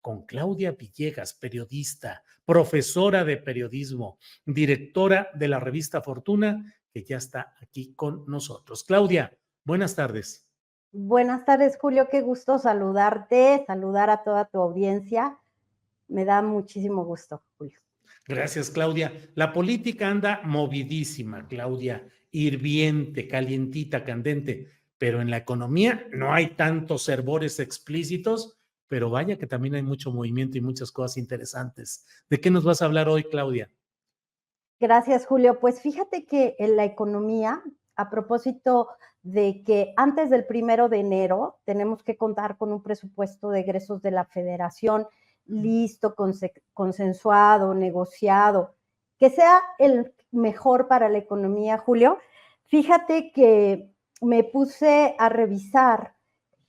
con Claudia Villegas, periodista, profesora de periodismo, directora de la revista Fortuna, que ya está aquí con nosotros. Claudia, buenas tardes. Buenas tardes, Julio, qué gusto saludarte, saludar a toda tu audiencia. Me da muchísimo gusto, Julio. Gracias, Claudia. La política anda movidísima, Claudia, hirviente, calientita, candente, pero en la economía no hay tantos hervores explícitos, pero vaya que también hay mucho movimiento y muchas cosas interesantes. ¿De qué nos vas a hablar hoy, Claudia? Gracias, Julio. Pues fíjate que en la economía, a propósito de que antes del 1 de enero tenemos que contar con un presupuesto de egresos de la Federación listo, consensuado, negociado, que sea el mejor para la economía, Julio. Fíjate que me puse a revisar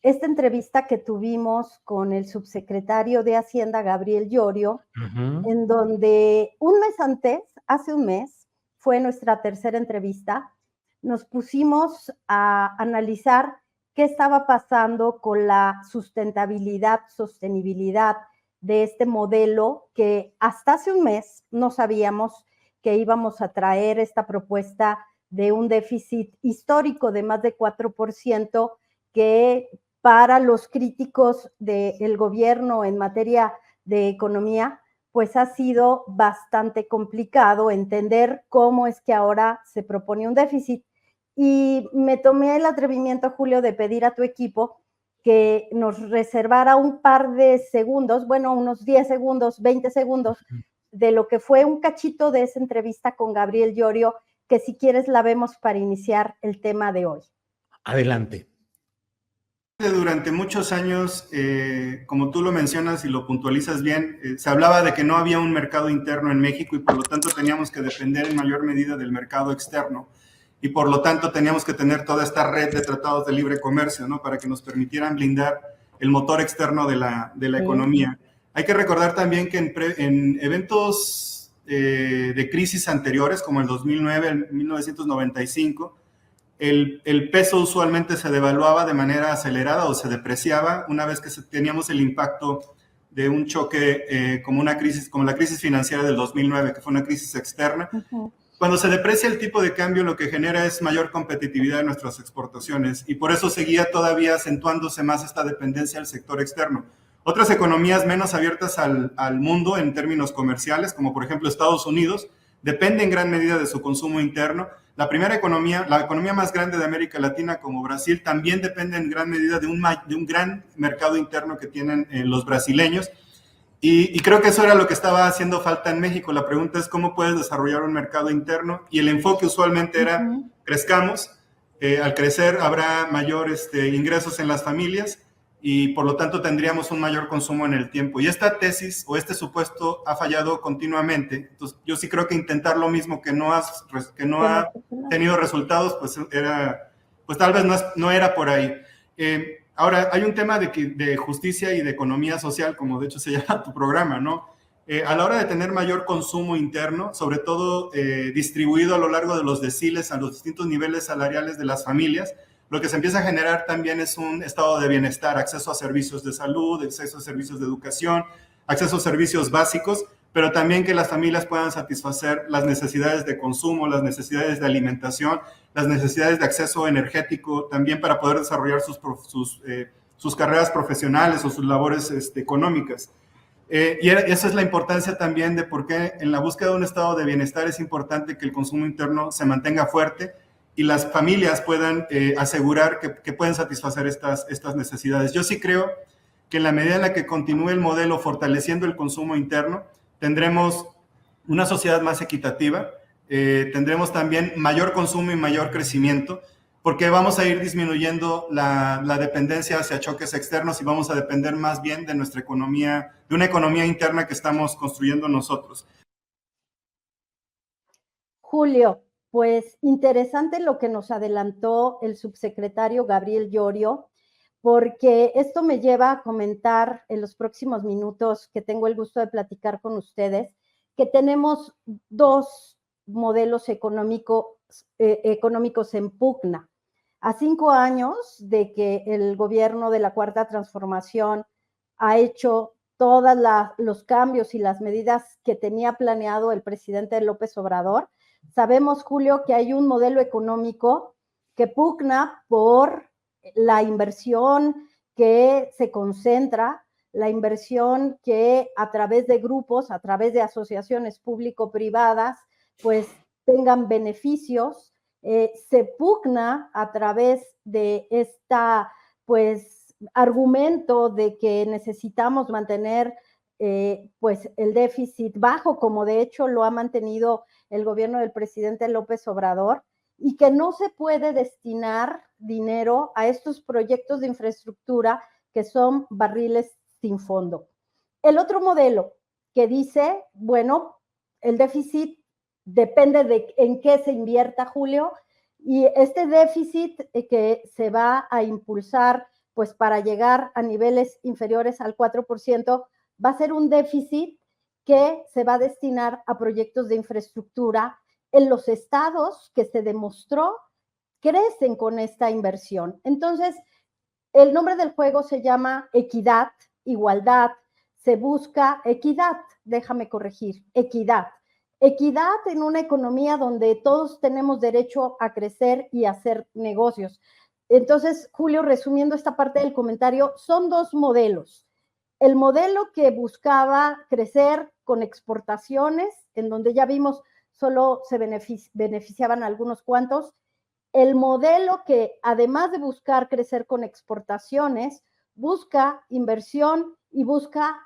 esta entrevista que tuvimos con el subsecretario de Hacienda, Gabriel Llorio, en donde un mes antes, hace un mes, fue nuestra tercera entrevista, nos pusimos a analizar qué estaba pasando con la sostenibilidad de este modelo que hasta hace un mes no sabíamos que íbamos a traer esta propuesta de un déficit histórico de más de 4%, que para los críticos del gobierno en materia de economía, pues ha sido bastante complicado entender cómo es que ahora se propone un déficit. Y me tomé el atrevimiento, Julio, de pedir a tu equipo que nos reservara un par de segundos, bueno, unos 10 segundos, 20 segundos, de lo que fue un cachito de esa entrevista con Gabriel Llorio, que si quieres la vemos para iniciar el tema de hoy. Adelante. Durante muchos años, como tú lo mencionas y lo puntualizas bien, se hablaba de que no había un mercado interno en México y por lo tanto teníamos que depender en mayor medida del mercado externo y por lo tanto teníamos que tener toda esta red de tratados de libre comercio, ¿no? Para que nos permitieran blindar el motor externo de la economía. Hay que recordar también que en eventos de crisis anteriores, como el 2009, el 1995, el peso usualmente se devaluaba de manera acelerada o se depreciaba una vez que teníamos el impacto de un choque como la crisis financiera del 2009, que fue una crisis externa. Cuando se deprecia el tipo de cambio, lo que genera es mayor competitividad en nuestras exportaciones y por eso seguía todavía acentuándose más esta dependencia del sector externo. Otras economías menos abiertas al mundo en términos comerciales, como por ejemplo Estados Unidos, depende en gran medida de su consumo interno. La economía más grande de América Latina, como Brasil, también depende en gran medida de un gran mercado interno que tienen los brasileños. Y creo que eso era lo que estaba haciendo falta en México. La pregunta es cómo puedes desarrollar un mercado interno, y el enfoque usualmente era crezcamos, al crecer habrá mayor ingresos en las familias y por lo tanto tendríamos un mayor consumo en el tiempo. Y esta tesis o este supuesto ha fallado continuamente. Entonces, yo sí creo que intentar lo mismo que no ha tenido resultados, pues tal vez no era por ahí. Ahora, hay un tema de justicia y de economía social, como de hecho se llama tu programa, ¿no? A la hora de tener mayor consumo interno, sobre todo distribuido a lo largo de los deciles, a los distintos niveles salariales de las familias, lo que se empieza a generar también es un estado de bienestar, acceso a servicios de salud, acceso a servicios de educación, acceso a servicios básicos, pero también que las familias puedan satisfacer las necesidades de consumo, las necesidades de alimentación, las necesidades de acceso energético, también para poder desarrollar sus carreras profesionales o sus labores económicas. Y esa es la importancia también de por qué en la búsqueda de un estado de bienestar es importante que el consumo interno se mantenga fuerte y las familias puedan asegurar que pueden satisfacer estas necesidades. Yo sí creo que en la medida en la que continúe el modelo fortaleciendo el consumo interno, tendremos una sociedad más equitativa, tendremos también mayor consumo y mayor crecimiento, porque vamos a ir disminuyendo la dependencia hacia choques externos y vamos a depender más bien de nuestra economía, de una economía interna que estamos construyendo nosotros. Julio, pues interesante lo que nos adelantó el subsecretario Gabriel Llorio, porque esto me lleva a comentar en los próximos minutos que tengo el gusto de platicar con ustedes, que tenemos dos modelos económicos en pugna. A 5 años de que el gobierno de la Cuarta Transformación ha hecho todos los cambios y las medidas que tenía planeado el presidente López Obrador. Sabemos, Julio, que hay un modelo económico que pugna por la inversión que se concentra, la inversión que a través de grupos, a través de asociaciones público-privadas, pues tengan beneficios, se pugna a través de esta, pues, argumento de que necesitamos mantener pues el déficit bajo, como de hecho lo ha mantenido el gobierno del presidente López Obrador, y que no se puede destinar dinero a estos proyectos de infraestructura que son barriles sin fondo. El otro modelo que dice, bueno, el déficit depende de en qué se invierta, Julio, y este déficit que se va a impulsar pues para llegar a niveles inferiores al 4%, va a ser un déficit que se va a destinar a proyectos de infraestructura en los estados que se demostró crecen con esta inversión. Entonces, el nombre del juego se llama equidad, igualdad, se busca equidad, déjame corregir, equidad. Equidad en una economía donde todos tenemos derecho a crecer y a hacer negocios. Entonces, Julio, resumiendo esta parte del comentario, son dos modelos. El modelo que buscaba crecer con exportaciones, en donde ya vimos solo se beneficiaban algunos cuantos. El modelo que, además de buscar crecer con exportaciones, busca inversión y busca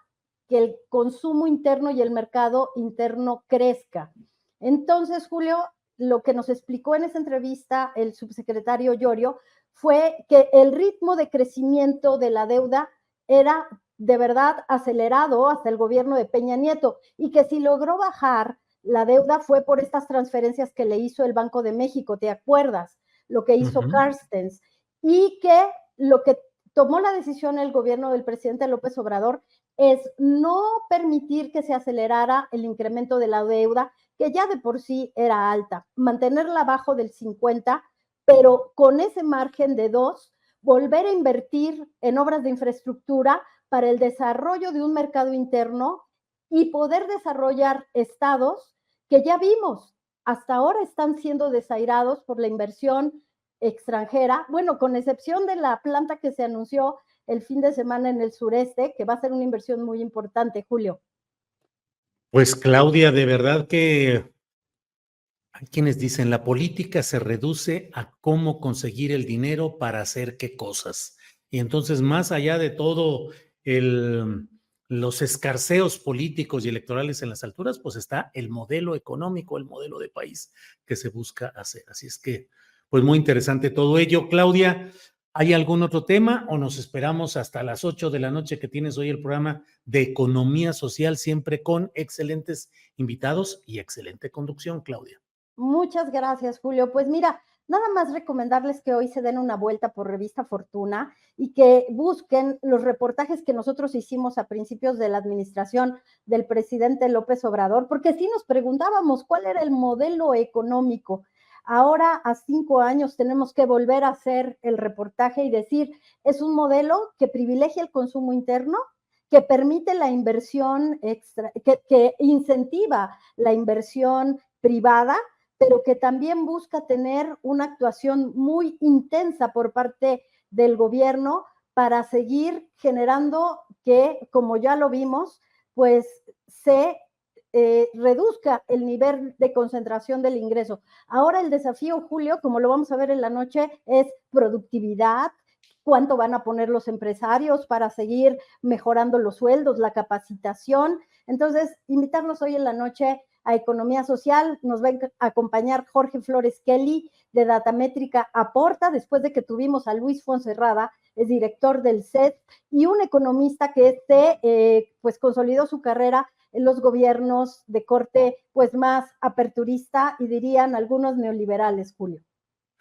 que el consumo interno y el mercado interno crezca. Entonces, Julio, lo que nos explicó en esa entrevista el subsecretario Llorio fue que el ritmo de crecimiento de la deuda era de verdad acelerado hasta el gobierno de Peña Nieto y que si logró bajar la deuda fue por estas transferencias que le hizo el Banco de México, ¿te acuerdas? Lo que hizo Carstens, y que lo que tomó la decisión el gobierno del presidente López Obrador es no permitir que se acelerara el incremento de la deuda, que ya de por sí era alta, mantenerla abajo del 50, pero con ese margen de 2, volver a invertir en obras de infraestructura para el desarrollo de un mercado interno y poder desarrollar estados que ya vimos, hasta ahora están siendo desairados por la inversión extranjera, bueno, con excepción de la planta que se anunció el fin de semana en el sureste, que va a ser una inversión muy importante, Julio. Pues Claudia, de verdad que hay quienes dicen la política se reduce a cómo conseguir el dinero para hacer qué cosas. Y entonces, más allá de todo los escarceos políticos y electorales en las alturas, pues está el modelo económico, el modelo de país que se busca hacer. Así es que, pues muy interesante todo ello. Claudia, ¿hay algún otro tema o nos esperamos hasta las 8 de la noche que tienes hoy el programa de Economía Social, siempre con excelentes invitados y excelente conducción, Claudia? Muchas gracias, Julio. Pues mira, nada más recomendarles que hoy se den una vuelta por Revista Fortuna y que busquen los reportajes que nosotros hicimos a principios de la administración del presidente López Obrador, porque sí nos preguntábamos cuál era el modelo económico. Ahora, a 5 años, tenemos que volver a hacer el reportaje y decir, es un modelo que privilegia el consumo interno, que permite la inversión extra, que incentiva la inversión privada, pero que también busca tener una actuación muy intensa por parte del gobierno para seguir generando que, como ya lo vimos, pues se reduzca el nivel de concentración del ingreso. Ahora el desafío, Julio, como lo vamos a ver en la noche, es productividad, cuánto van a poner los empresarios para seguir mejorando los sueldos, la capacitación. Entonces, invitarlos hoy en la noche a Economía Social, nos va a acompañar Jorge Flores Kelly de Datamétrica Aporta, después de que tuvimos a Luis Fonserrada, es director del CED, y un economista que pues consolidó su carrera en los gobiernos de corte pues más aperturista y dirían algunos neoliberales, Julio.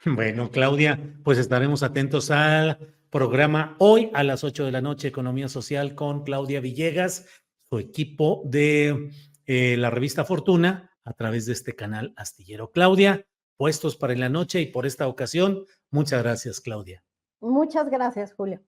Bueno, Claudia, pues estaremos atentos al programa hoy a las 8 de la noche, Economía Social con Claudia Villegas, su equipo de la revista Fortuna, a través de este canal astillero. Claudia, puestos para en la noche y por esta ocasión, muchas gracias, Claudia. Muchas gracias, Julio.